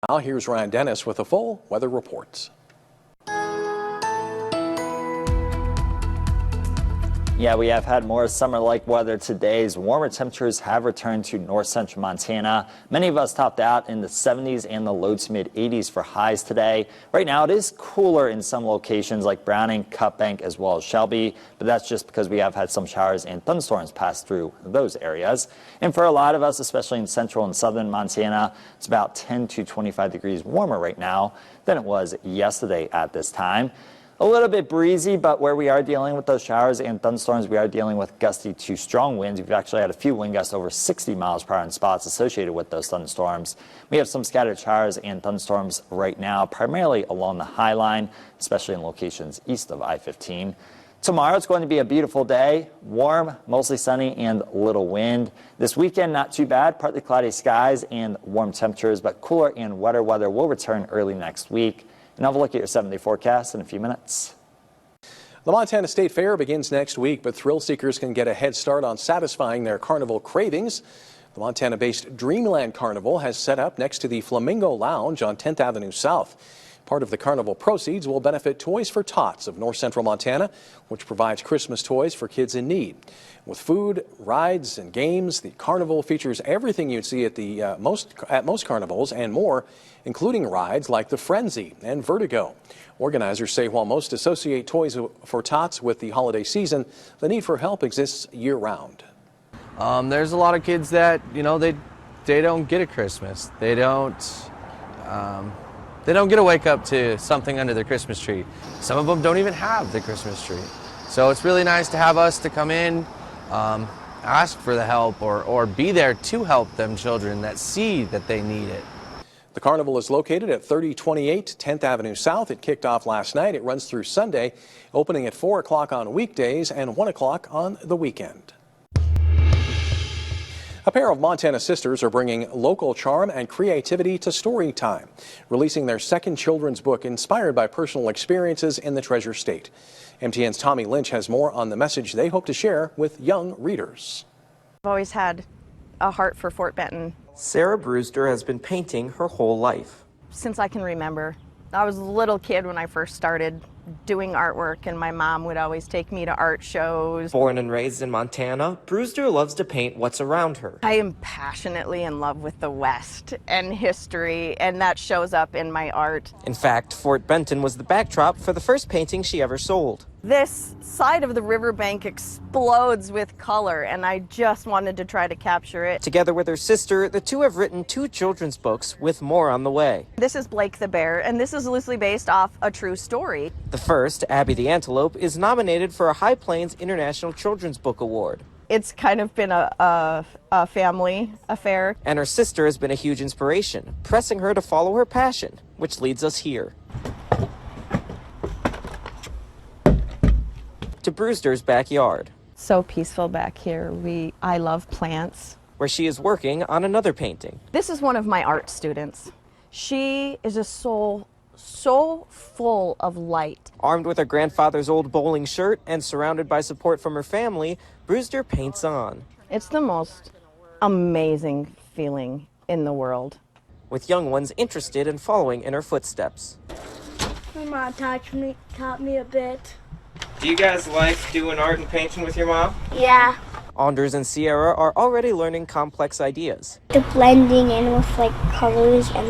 Now here's Ryan Dennis with a full weather report. Yeah, we have had more summer-like weather today as warmer temperatures have returned to north central Montana. Many of us topped out in the 70s and the low to mid 80s for highs today. Right now it is cooler in some locations like Browning, Cut Bank, as well as Shelby, but that's just because we have had some showers and thunderstorms pass through those areas. And for a lot of us, especially in central and southern Montana, it's about 10 to 25 degrees warmer right now than it was yesterday at this time. A little bit breezy, but where we are dealing with those showers and thunderstorms, we are dealing with gusty to strong winds. We've actually had a few wind gusts over 60 miles per hour in spots associated with those thunderstorms. We have some scattered showers and thunderstorms right now, primarily along the High Line, especially in locations east of I-15. Tomorrow it's going to be a beautiful day, warm, mostly sunny, and little wind. This weekend, not too bad, partly cloudy skies and warm temperatures, but cooler and wetter weather will return early next week. And have a look at your 7-day forecast in a few minutes. The Montana State Fair begins next week, but thrill seekers can get a head start on satisfying their carnival cravings. The Montana-based Dreamland Carnival has set up next to the Flamingo Lounge on 10th Avenue South. Part of the carnival proceeds will benefit Toys for Tots of North Central Montana, which provides Christmas toys for kids in need. With food, rides, and games, the carnival features everything you'd see at most carnivals and more, including rides like the Frenzy and Vertigo. Organizers say while most associate Toys for Tots with the holiday season, the need for help exists year-round. There's a lot of kids that, they don't get a Christmas. They don't get to wake up to something under their Christmas tree. Some of them don't even have the Christmas tree. So it's really nice to have us to come in, ask for the help or be there to help them children that see that they need it. The carnival is located at 3028 10th Avenue South. It kicked off last night. It runs through Sunday, opening at 4 o'clock on weekdays and 1 o'clock on the weekend. A pair of Montana sisters are bringing local charm and creativity to story time, releasing their second children's book inspired by personal experiences in the Treasure State. MTN's Tommy Lynch has more on the message they hope to share with young readers. I've always had a heart for Fort Benton. Sarah Brewster has been painting her whole life. Since I can remember. I was a little kid when I first started doing artwork, and my mom would always take me to art shows. Born and raised in Montana, Brewster loves to paint what's around her. I am passionately in love with the West and history, and that shows up in my art. In fact, Fort Benton was the backdrop for the first painting she ever sold. This side of the riverbank explodes with color, and I just wanted to try to capture it. Together with her sister, the two have written 2 children's books with more on the way. This is Blake the Bear, and this is loosely based off a true story. The first, Abby the Antelope, is nominated for a High Plains International Children's Book Award. It's kind of been a family affair. And her sister has been a huge inspiration, pressing her to follow her passion, which leads us here. To Brewster's backyard. So peaceful back here. I love plants. Where she is working on another painting. This is one of my art students. She is a soul so full of light. Armed with her grandfather's old bowling shirt and surrounded by support from her family, Brewster paints on. It's the most amazing feeling in the world. With young ones interested in following in her footsteps. My mom taught me a bit. Do you guys like doing art and painting with your mom? Yeah. Anders and Sierra are already learning complex ideas. The blending in with colors and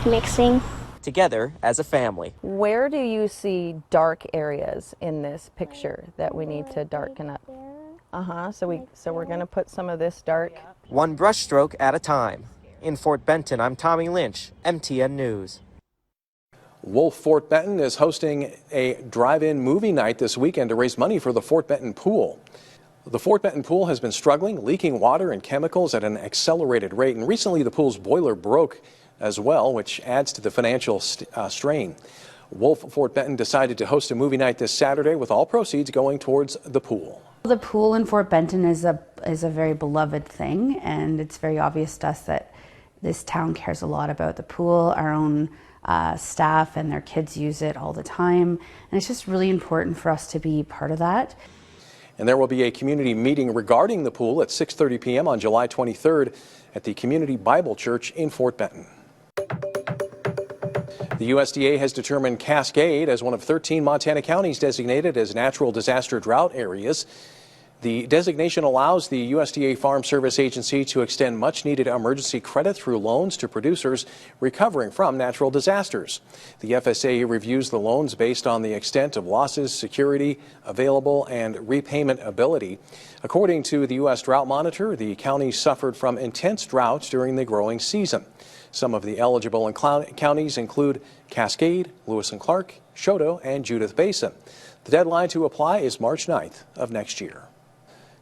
mixing. Together as a family. Where do you see dark areas in this picture that we need to darken up? So we're going to put some of this dark. One brushstroke at a time. In Fort Benton, I'm Tommy Lynch, MTN News. Wolf Fort Benton is hosting a drive-in movie night this weekend to raise money for the Fort Benton Pool. The Fort Benton Pool has been struggling, leaking water and chemicals at an accelerated rate, and recently the pool's boiler broke as well, which adds to the financial strain. Wolf Fort Benton decided to host a movie night this Saturday with all proceeds going towards the pool. The pool in Fort Benton is a very beloved thing, and it's very obvious to us that this town cares a lot about the pool. Our own staff and their kids use it all the time, and it's just really important for us to be part of that. And there will be a community meeting regarding the pool at 6:30 p.m. on July 23rd at the Community Bible Church in Fort Benton. The USDA has determined Cascade as one of 13 Montana counties designated as natural disaster drought areas. The designation allows the USDA Farm Service Agency to extend much-needed emergency credit through loans to producers recovering from natural disasters. The FSA reviews the loans based on the extent of losses, security available, and repayment ability. According to the U.S. Drought Monitor, the county suffered from intense droughts during the growing season. Some of the eligible counties include Cascade, Lewis and Clark, Choteau, and Judith Basin. The deadline to apply is March 9th of next year.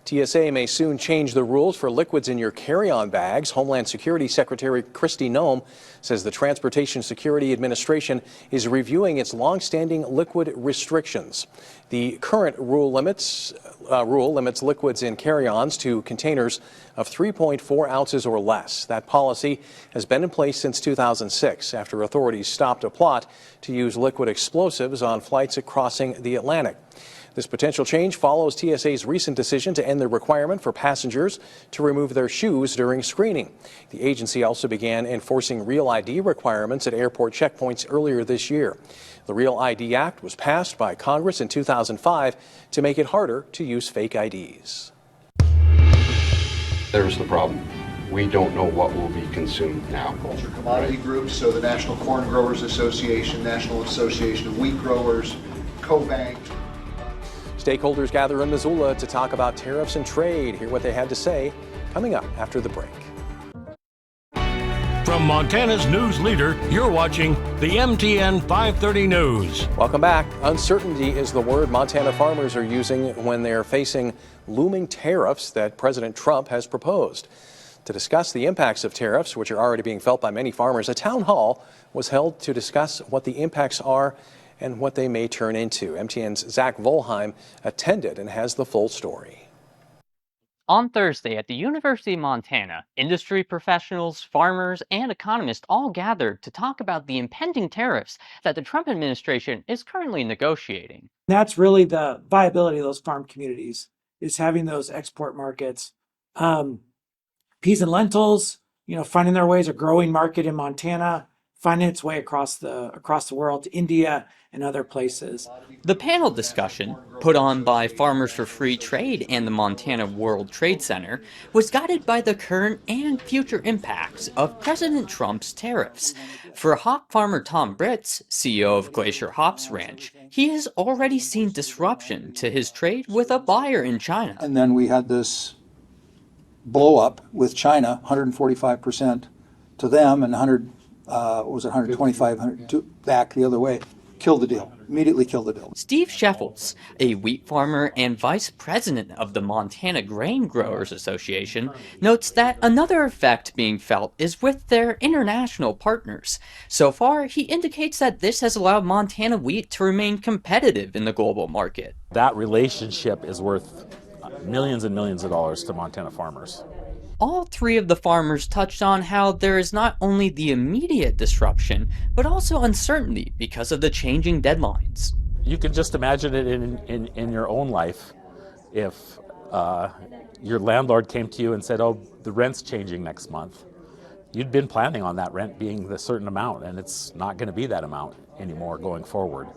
TSA may soon change the rules for liquids in your carry-on bags. Homeland Security Secretary Kristi Noem says the Transportation Security Administration is reviewing its long-standing liquid restrictions. The current rule limits liquids in carry-ons to containers of 3.4 ounces or less. That policy has been in place since 2006 after authorities stopped a plot to use liquid explosives on flights crossing the Atlantic. This potential change follows TSA's recent decision to end the requirement for passengers to remove their shoes during screening. The agency also began enforcing Real ID requirements at airport checkpoints earlier this year. The Real ID Act was passed by Congress in 2005 to make it harder to use fake IDs. There's the problem. We don't know what will be consumed now. Agriculture commodity groups, so the National Corn Growers Association, National Association of Wheat Growers, CoBank. Stakeholders gather in Missoula to talk about tariffs and trade. Hear what they had to say coming up after the break. From Montana's news leader, you're watching the MTN 530 News. Welcome back. Uncertainty is the word Montana farmers are using when they're facing looming tariffs that President Trump has proposed. To discuss the impacts of tariffs, which are already being felt by many farmers, a town hall was held to discuss what the impacts are and what they may turn into. MTN's Zach Volheim attended and has the full story. On Thursday at the University of Montana, industry professionals, farmers, and economists all gathered to talk about the impending tariffs that the Trump administration is currently negotiating. That's really the viability of those farm communities, is having those export markets. Peas and lentils, finding their ways, a growing market in Montana, finding its way across the world to India and other places. The panel discussion, put on by Farmers for Free Trade and the Montana World Trade Center, was guided by the current and future impacts of President Trump's tariffs. For hop farmer Tom Britz, CEO of Glacier Hops Ranch, he has already seen disruption to his trade with a buyer in China. And then we had this blow up with China, 145% to them and 125 back the other way. Killed the deal. Immediately killed the deal. Steve Sheffels, a wheat farmer and vice president of the Montana Grain Growers Association, notes that another effect being felt is with their international partners. So far, he indicates that this has allowed Montana wheat to remain competitive in the global market. That relationship is worth millions and millions of dollars to Montana farmers. All three of the farmers touched on how there is not only the immediate disruption, but also uncertainty because of the changing deadlines. You can just imagine it in your own life if your landlord came to you and said, oh, the rent's changing next month. You'd been planning on that rent being a certain amount, and it's not going to be that amount anymore going forward.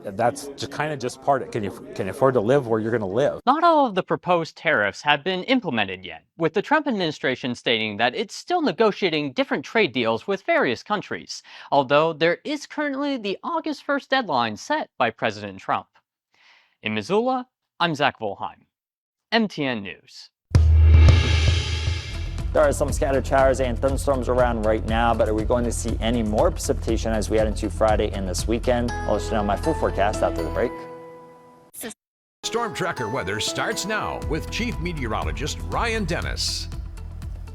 That's just part of it. Can you afford to live where you're going to live? Not all of the proposed tariffs have been implemented yet, with the Trump administration stating that it's still negotiating different trade deals with various countries, although there is currently the August 1st deadline set by President Trump. In Missoula, I'm Zach Volheim, MTN News. There are some scattered showers and thunderstorms around right now, but are we going to see any more precipitation as we head into Friday and this weekend? I'll let you know my full forecast after the break. Storm Tracker weather starts now with Chief Meteorologist Ryan Dennis.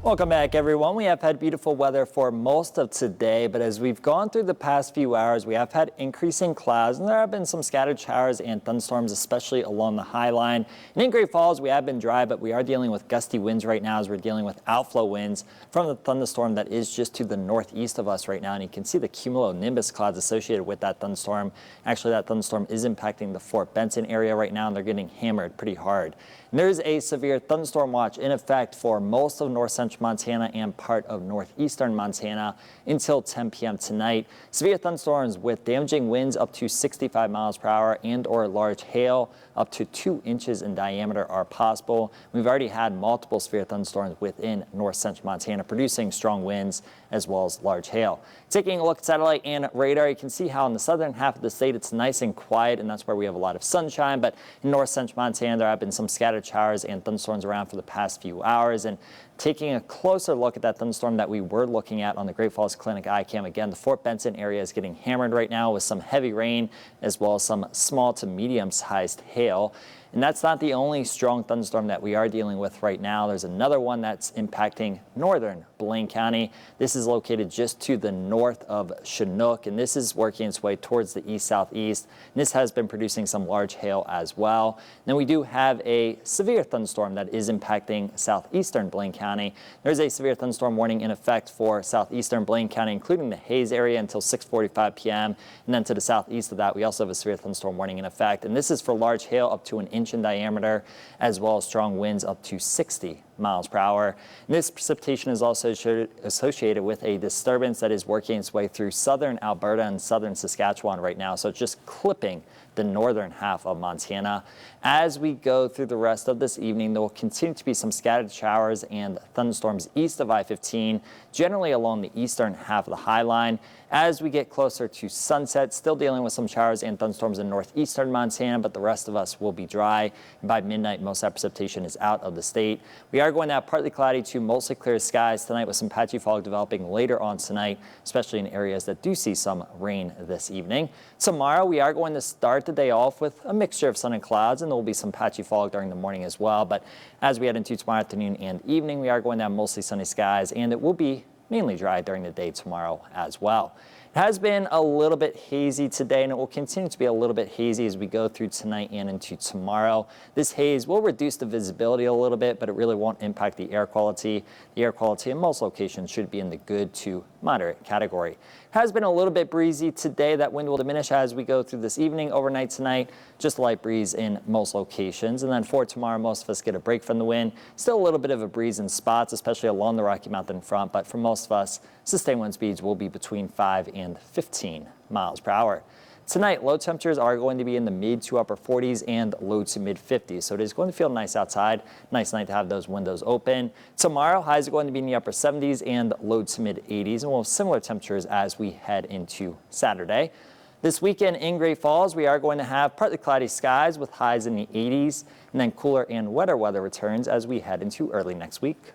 Welcome back, everyone. We have had beautiful weather for most of today, but as we've gone through the past few hours, we have had increasing clouds, and there have been some scattered showers and thunderstorms, especially along the high line. And in Great Falls, we have been dry, but we are dealing with gusty winds right now as we're dealing with outflow winds from the thunderstorm that is just to the northeast of us right now. And you can see the cumulonimbus clouds associated with that thunderstorm. Actually, that thunderstorm is impacting the Fort Benson area right now, and they're getting hammered pretty hard. And there's a severe thunderstorm watch in effect for most of north central Montana and part of northeastern Montana until 10 p.m. tonight. Severe thunderstorms with damaging winds up to 65 miles per hour and or large hail up to 2 inches in diameter are possible. We've already had multiple severe thunderstorms within north central Montana producing strong winds as well as large hail. Taking a look at satellite and radar, you can see how in the southern half of the state it's nice and quiet, and that's where we have a lot of sunshine. But in north central Montana, there have been some scattered showers and thunderstorms around for the past few hours. And taking a closer look at that thunderstorm that we were looking at on the Great Falls Clinic iCam, again, the Fort Benson area is getting hammered right now with some heavy rain as well as some small to medium-sized hail. And that's not the only strong thunderstorm that we are dealing with right now. There's another one that's impacting northern Blaine County. This is located just to the north of Chinook, and this is working its way towards the east-southeast. And this has been producing some large hail as well. And then we do have a severe thunderstorm that is impacting southeastern Blaine County. There's a severe thunderstorm warning in effect for southeastern Blaine County, including the Hayes area until 6:45 p.m. And then to the southeast of that, we also have a severe thunderstorm warning in effect. And this is for large hail up to 1 inch in diameter, as well as strong winds up to 60 miles per hour. And this precipitation is also associated with a disturbance that is working its way through southern Alberta and southern Saskatchewan right now. So it's just clipping the northern half of Montana. As we go through the rest of this evening, there will continue to be some scattered showers and thunderstorms east of I-15, generally along the eastern half of the High Line. As we get closer to sunset, still dealing with some showers and thunderstorms in northeastern Montana, but the rest of us will be dry. And by midnight, most of that precipitation is out of the state. We are going to have partly cloudy to mostly clear skies tonight with some patchy fog developing later on tonight, especially in areas that do see some rain this evening. Tomorrow, we are going to start the day off with a mixture of sun and clouds, and there will be some patchy fog during the morning as well. But as we head into tomorrow afternoon and evening, we are going to have mostly sunny skies, and it will be mainly dry during the day tomorrow as well. It has been a little bit hazy today, and it will continue to be a little bit hazy as we go through tonight and into tomorrow. This haze will reduce the visibility a little bit, but it really won't impact the air quality. The air quality in most locations should be in the good to moderate category. It has been a little bit breezy today. That wind will diminish as we go through this evening, overnight tonight, just a light breeze in most locations. And then for tomorrow, most of us get a break from the wind. Still a little bit of a breeze in spots, especially along the Rocky Mountain front, but for most of us, sustained wind speeds will be between 5 and 15 miles per hour. Tonight, low temperatures are going to be in the mid to upper 40s and low to mid 50s. So it is going to feel nice outside. Nice night to have those windows open. Tomorrow, highs are going to be in the upper 70s and low to mid 80s. And we'll have similar temperatures as we head into Saturday. This weekend in Great Falls, we are going to have partly cloudy skies with highs in the 80s, and then cooler and wetter weather returns as we head into early next week.